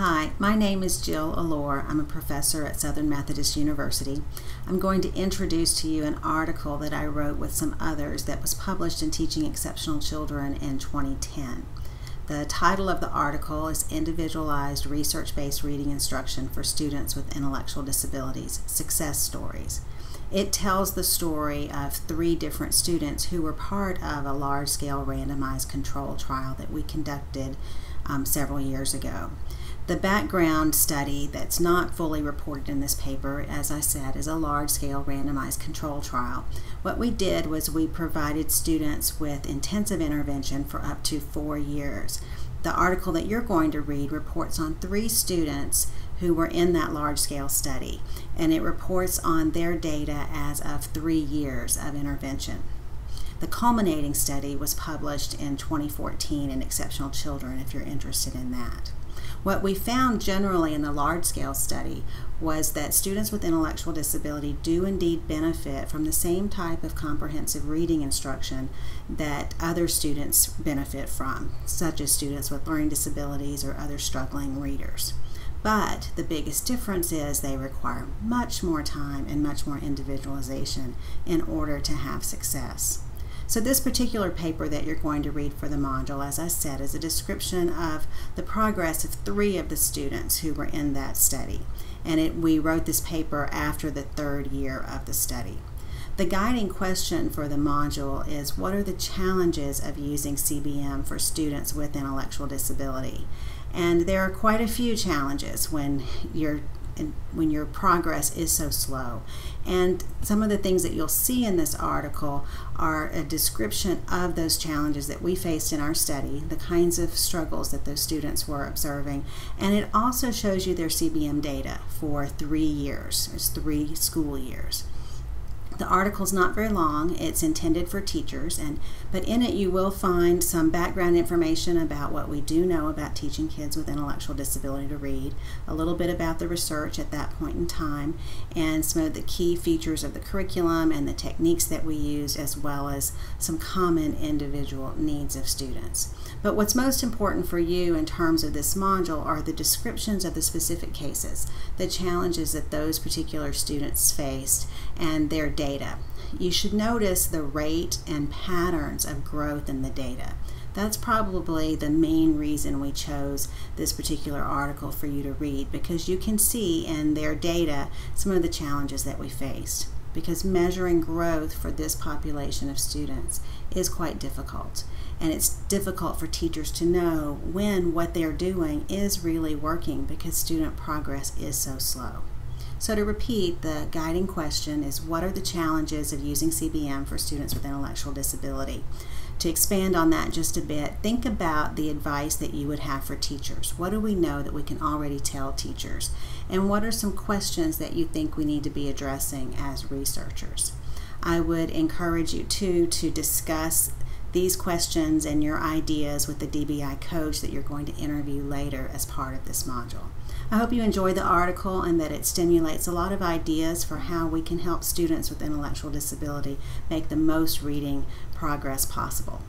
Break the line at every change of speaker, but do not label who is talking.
Hi, my name is Jill Allure. I'm a professor at Southern Methodist University. I'm going to introduce to you an article that I wrote with some others that was published in Teaching Exceptional Children in 2010. The title of the article is Individualized Research-Based Reading Instruction for Students with Intellectual Disabilities, Success Stories. It tells the story of 3 different students who were part of a large-scale randomized control trial that we conducted several years ago. The background study that's not fully reported in this paper, as I said, is a large-scale randomized control trial. What we did was we provided students with intensive intervention for up to 4 years. The article that you're going to read reports on 3 students who were in that large-scale study, and it reports on their data as of 3 years of intervention. The culminating study was published in 2014 in Exceptional Children, if you're interested in that. What we found generally in the large-scale study was that students with intellectual disability do indeed benefit from the same type of comprehensive reading instruction that other students benefit from, such as students with learning disabilities or other struggling readers. But the biggest difference is they require much more time and much more individualization in order to have success. So this particular paper that you're going to read for the module, as I said, is a description of the progress of 3 of the students who were in that study. And we wrote this paper after the 3rd year of the study. The guiding question for the module is, what are the challenges of using CBM for students with intellectual disability? And there are quite a few challenges when your progress is so slow. And some of the things that you'll see in this article are a description of those challenges that we faced in our study, the kinds of struggles that those students were observing, and it also shows you their CBM data for 3 years. It's 3 school years. The article's not very long. It's intended for teachers, but in it you will find some background information about what we do know about teaching kids with intellectual disability to read, a little bit about the research at that point in time, and some of the key features of the curriculum and the techniques that we use, as well as some common individual needs of students. But what's most important for you in terms of this module are the descriptions of the specific cases, the challenges that those particular students faced, and their data. You should notice the rate and patterns of growth in the data. That's probably the main reason we chose this particular article for you to read, because you can see in their data some of the challenges that we faced. Because measuring growth for this population of students is quite difficult. And it's difficult for teachers to know when what they're doing is really working, because student progress is so slow. So to repeat, the guiding question is, what are the challenges of using CBM for students with intellectual disability? To expand on that just a bit, think about the advice that you would have for teachers. What do we know that we can already tell teachers? And what are some questions that you think we need to be addressing as researchers? I would encourage you to discuss these questions and your ideas with the DBI coach that you're going to interview later as part of this module. I hope you enjoy the article and that it stimulates a lot of ideas for how we can help students with intellectual disability make the most reading progress possible.